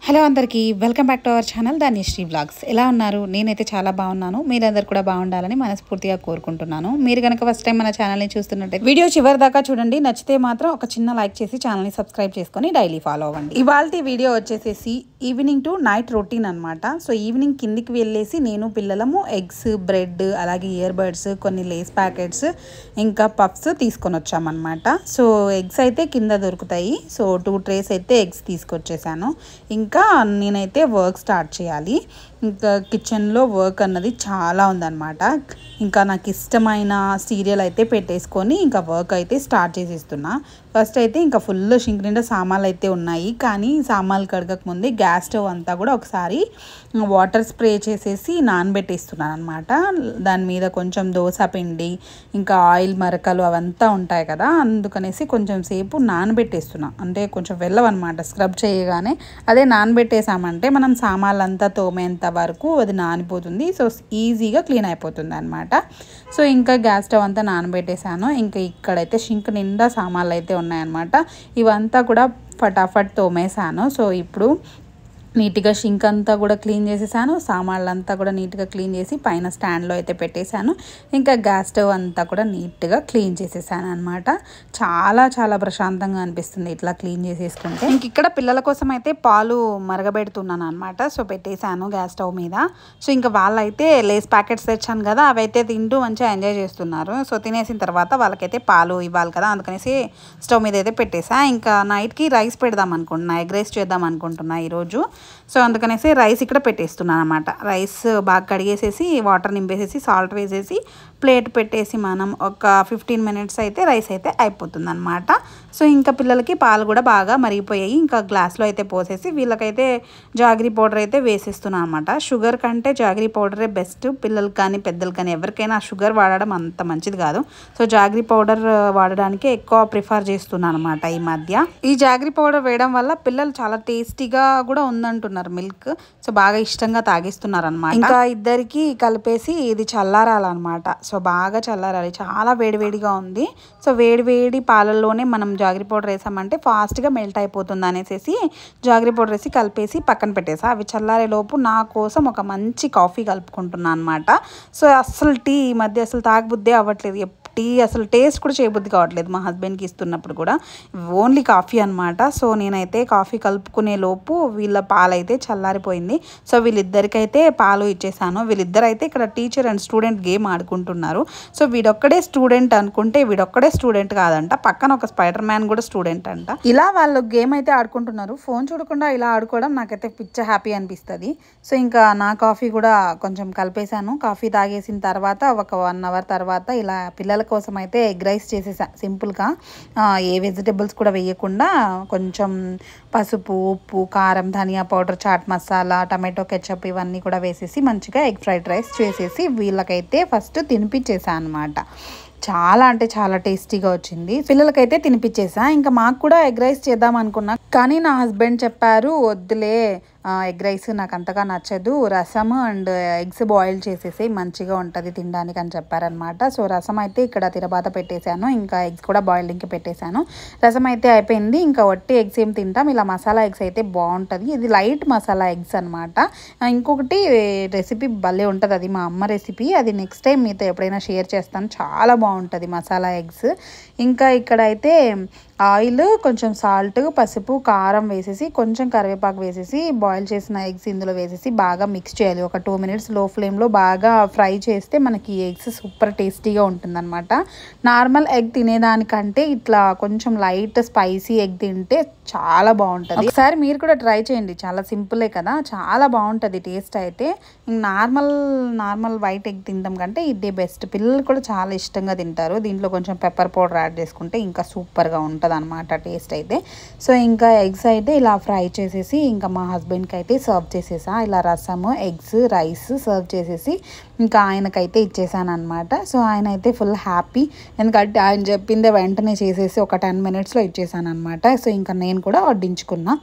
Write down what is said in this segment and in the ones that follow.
Hello అందరికీ welcome back to our channel Dhanyasri vlogs. ఎలా ఉన్నారు? నేనైతే చాలా బాగున్నాను. మీరందరూ కూడా బాగుండాలని మనస్ఫూర్తిగా కోరుకుంటున్నాను. మీరు కనుక ఫస్ట్ టైం మన ఛానల్ని చూస్తున్నట్టే వీడియో చివరి దాకా చూడండి. నచ్చితే మాత్రం ఒక చిన్న లైక్ చేసి ఛానల్ని సబ్స్క్రైబ్ చేసుకొని డైలీ ఫాలో అవ్వండి. ఇవాళ వీడియో వచ్చేసేసి ఈవినింగ్ టు నైట్ రొటీన్ అనమాట. సో ఈవినింగ్ కిందికి వెళ్ళేసి నేను పిల్లలము ఎగ్స్, బ్రెడ్, అలాగే ఇయర్ బడ్స్, కొన్ని లేస్ ప్యాకెట్స్, ఇంకా పఫ్స్ తీసుకొని వచ్చామన్నమాట. సో ఎగ్స్ అయితే కింద దొరుకుతాయి. సో 2 ట్రేస్ అయితే ఎగ్స్ తీసుకొచ్చేసాను. ఇంకా నేనైతే వర్క్ స్టార్ట్ చేయాలి. ఇంకా కిచెన్లో వర్క్ అన్నది చాలా ఉందన్నమాట. ఇంకా నాకు ఇష్టమైన సీరియల్ అయితే పెట్టేసుకొని ఇంకా వర్క్ అయితే స్టార్ట్ చేసేస్తున్నా. ఫస్ట్ అయితే ఇంకా ఫుల్ షింక్ నిండా సామాన్లు అయితే ఉన్నాయి. కానీ సామాన్లు కడగక ముందే గ్యాస్ స్టవ్ అంతా కూడా ఒకసారి వాటర్ స్ప్రే చేసేసి నానబెట్టేస్తున్నాను అనమాట. దాని మీద కొంచెం దోశ పిండి, ఇంకా ఆయిల్ మరకలు అవంతా ఉంటాయి కదా, అందుకనేసి కొంచెం సేపు నానబెట్టేస్తున్నా. అంటే కొంచెం వెళ్ళవన్నమాట. స్క్రబ్ చేయగానే అదే నానబెట్టేసామంటే మనం సామాన్లు అంతా తోమేంత వరకు అది నానిపోతుంది. సో ఈజీగా క్లీన్ అయిపోతుంది అనమాట. సో ఇంకా గ్యాస్ స్టవ్ అంతా నానబెట్టేసాను. ఇంకా ఇక్కడైతే షింక్ నిండా సామాన్లు అయితే ఉన్నాయన్నమాట. ఇవంతా కూడా ఫటాఫట్ తోమేసాను. సో ఇప్పుడు నీట్గా షింక్ అంతా కూడా క్లీన్ చేసేసాను. సామాన్లంతా కూడా నీట్గా క్లీన్ చేసి పైన స్టాండ్లో అయితే పెట్టేశాను. ఇంకా గ్యాస్ స్టవ్ అంతా కూడా నీట్గా క్లీన్ చేసేసాను అనమాట. చాలా చాలా ప్రశాంతంగా అనిపిస్తుంది ఇట్లా క్లీన్ చేసేసుకుంటే. ఇంక ఇక్కడ పిల్లల కోసం అయితే పాలు మరగబెడుతున్నాను అనమాట. సో పెట్టేశాను గ్యాస్ స్టవ్ మీద. సో ఇంకా వాళ్ళైతే లేస్ ప్యాకెట్స్ తెచ్చాను కదా, అవైతే తింటూ మంచిగా ఎంజాయ్ చేస్తున్నారు. సో తినేసిన తర్వాత వాళ్ళకైతే పాలు ఇవ్వాలి కదా, అందుకనేసి స్టవ్ మీద అయితే పెట్టేసా. ఇంకా నైట్కి రైస్ పెడదాం అనుకుంటున్నా, ఎగ్ రైస్ చేద్దాం అనుకుంటున్నా ఈరోజు. సో అందుకనేసి రైస్ ఇక్కడ పెట్టేస్తున్నాను అనమాట. రైస్ బాగా కడిగేసేసి వాటర్ నింపేసేసి సాల్ట్ వేసేసి ప్లేట్ పెట్టేసి మనం ఒక 15 మినిట్స్ అయితే రైస్ అయితే అయిపోతుంది అనమాట. సో ఇంకా పిల్లలకి పాలు కూడా బాగా మరిగిపోయాయి. ఇంకా గ్లాస్లో అయితే పోసేసి వీళ్ళకైతే జాగరీ పౌడర్ అయితే వేసేస్తున్నాను అనమాట. షుగర్ కంటే జాగరీ పౌడరే బెస్ట్. పిల్లలకి కానీ పెద్దలు కానీ ఎవరికైనా షుగర్ వాడడం అంత మంచిది కాదు. సో జాగరీ పౌడర్ వాడడానికి ఎక్కువ ప్రిఫర్ చేస్తున్నాను అనమాట ఈ మధ్య. ఈ జాగరీ పౌడర్ వేయడం వల్ల పిల్లలు చాలా టేస్టీగా కూడా ఉందంటున్నారు మిల్క్. సో బాగా ఇష్టంగా తాగిస్తున్నారు అనమాట. ఇంకా ఇద్దరికి కలిపేసి ఇది చల్లారాలన్నమాట. సో బాగా చల్లారాలి, చాలా వేడివేడిగా ఉంది. సో వేడివేడి పాలల్లోనే మనం జాగరీ పౌడర్ వేసామంటే ఫాస్ట్గా మెల్ట్ అయిపోతుంది అనేసి జాగరీ పౌడర్ వేసి కలిపేసి పక్కన పెట్టేసా. అవి చల్లారే లోపు నా కోసం ఒక మంచి కాఫీ కలుపుకుంటున్నాను అనమాట. సో అస్సలు టీ ఈ మధ్య అసలు తాగబుద్దే అవ్వట్లేదు. టీ అసలు టేస్ట్ కూడా చేయబుద్ధి కావట్లేదు మా హస్బెండ్కి ఇస్తున్నప్పుడు కూడా. ఓన్లీ కాఫీ అనమాట. సో నేనైతే కాఫీ కలుపుకునే లోపు వీళ్ళ పాలైతే చల్లారిపోయింది. సో వీళ్ళిద్దరికైతే పాలు ఇచ్చేసాను. వీళ్ళిద్దరైతే ఇక్కడ టీచర్ అండ్ స్టూడెంట్ గేమ్ ఆడుకుంటున్నారు. సో వీడొక్కడే స్టూడెంట్ అనుకుంటే వీడొక్కడే స్టూడెంట్ కాదంట, పక్కన ఒక స్పైడర్ మ్యాన్ కూడా స్టూడెంట్ అంట. ఇలా వాళ్ళు గేమ్ అయితే ఆడుకుంటున్నారు. ఫోన్ చూడకుండా ఇలా ఆడుకోవడం నాకైతే పిచ్చ హ్యాపీ అనిపిస్తుంది. సో ఇంకా నా కాఫీ కూడా కొంచెం కలిపేశాను. కాఫీ తాగేసిన తర్వాత ఒక 1 అవర్ తర్వాత ఇలా పిల్లల కోసం అయితే ఎగ్ రైస్ చేసేసా సింపుల్గా. ఏ వెజిటేబుల్స్ కూడా వేయకుండా కొంచెం పసుపు, ఉప్పు, కారం, ధనియా powder, chaat masala, tomato ketchup ఇవన్నీ కూడా వేసేసి మంచిగా ఎగ్ ఫ్రైడ్ రైస్ చేసేసి వీళ్ళకైతే ఫస్ట్ తినిపించేసా అనమాట. చాలా అంటే చాలా టేస్టీగా వచ్చింది. పిల్లలకైతే తినిపించేసా. ఇంకా మాకు కూడా ఎగ్ రైస్ చేద్దాం అనుకున్నా, కానీ నా హస్బెండ్ చెప్పారు వద్దులే ఎగ్ రైస్ నాకు అంతగా నచ్చదు, రసం అండ్ ఎగ్స్ బాయిల్ చేసేసి మంచిగా ఉంటుంది తినడానికి అని చెప్పారనమాట. సో రసం అయితే ఇక్కడ తిరబాత పెట్టేశాను. ఇంకా ఎగ్స్ కూడా బాయిల్డింగ్కి పెట్టేశాను. రసం అయితే అయిపోయింది. ఇంకా వట్టి ఎగ్స్ ఏం తింటాం, ఇలా మసాలా ఎగ్స్ అయితే బాగుంటుంది. ఇది లైట్ మసాలా ఎగ్స్ అనమాట. ఇంకొకటి రెసిపీ భలే ఉంటుంది, అది మా అమ్మ రెసిపీ. అది నెక్స్ట్ టైం మీతో ఎప్పుడైనా షేర్ చేస్తాను. చాలా బాగుంటుంది మసాలా ఎగ్స్. ఇంకా ఇక్కడైతే ఆయిల్, కొంచెం సాల్ట్, పసుపు, కారం వేసేసి కొంచెం కరివేపాకు వేసేసి బాయిల్ చేసిన ఎగ్స్ ఇందులో వేసేసి బాగా మిక్స్ చేయాలి. ఒక 2 మినిట్స్ లో ఫ్లేమ్లో బాగా ఫ్రై చేస్తే మనకి ఎగ్స్ సూపర్ టేస్టీగా ఉంటుందన్నమాట. నార్మల్ ఎగ్ తినేదానికంటే ఇట్లా కొంచెం లైట్ స్పైసీ ఎగ్ తింటే చాలా బాగుంటుంది. ఒకసారి మీరు కూడా ట్రై చేయండి. చాలా సింపులే కదా, చాలా బాగుంటుంది టేస్ట్ అయితే. నార్మల్ వైట్ ఎగ్ తినడం కంటే ఇదే బెస్ట్. పిల్లలు కూడా చాలా ఇష్టంగా తింటారు. దీంట్లో కొంచెం పెప్పర్ పౌడర్ యాడ్ చేసుకుంటే ఇంకా సూపర్గా ఉంటుంది అనమాట టేస్ట్ అయితే. సో ఇంకా ఎగ్స్ అయితే ఇలా ఫ్రై చేసేసి ఇంకా మా హస్బెండ్కి అయితే సర్వ్ చేసేసా. ఇలా రసము, ఎగ్స్, రైస్ సర్వ్ చేసేసి ఇంకా ఆయనకైతే ఇచ్చేసాను అనమాట. సో ఆయన అయితే ఫుల్ హ్యాపీ, ఎందుకంటే ఆయన చెప్పిందే వెంటనే చేసేసి ఒక 10 మినిట్స్లో ఇచ్చేసాను అనమాట. సో ఇంకా నేను కూడా వడ్డించుకున్నా.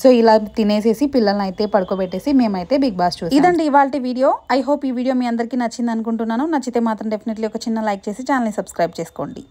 సో ఇలా తినేసేసి పిల్లల్ని అయితే పడుకోబెట్టేసి మేమైతే బిగ్ బాస్ చూసాం. ఇదండి ఇవాళ వీడియో. ఐ హోప్ ఈ వీడియో మీ అందరికీ నచ్చింది అనుకుంటున్నాను. నచ్చితే మాత్రం డెఫినెట్లీ ఒక చిన్న లైక్ చేసి ఛానల్ని సబ్స్క్రైబ్ చేసుకోండి.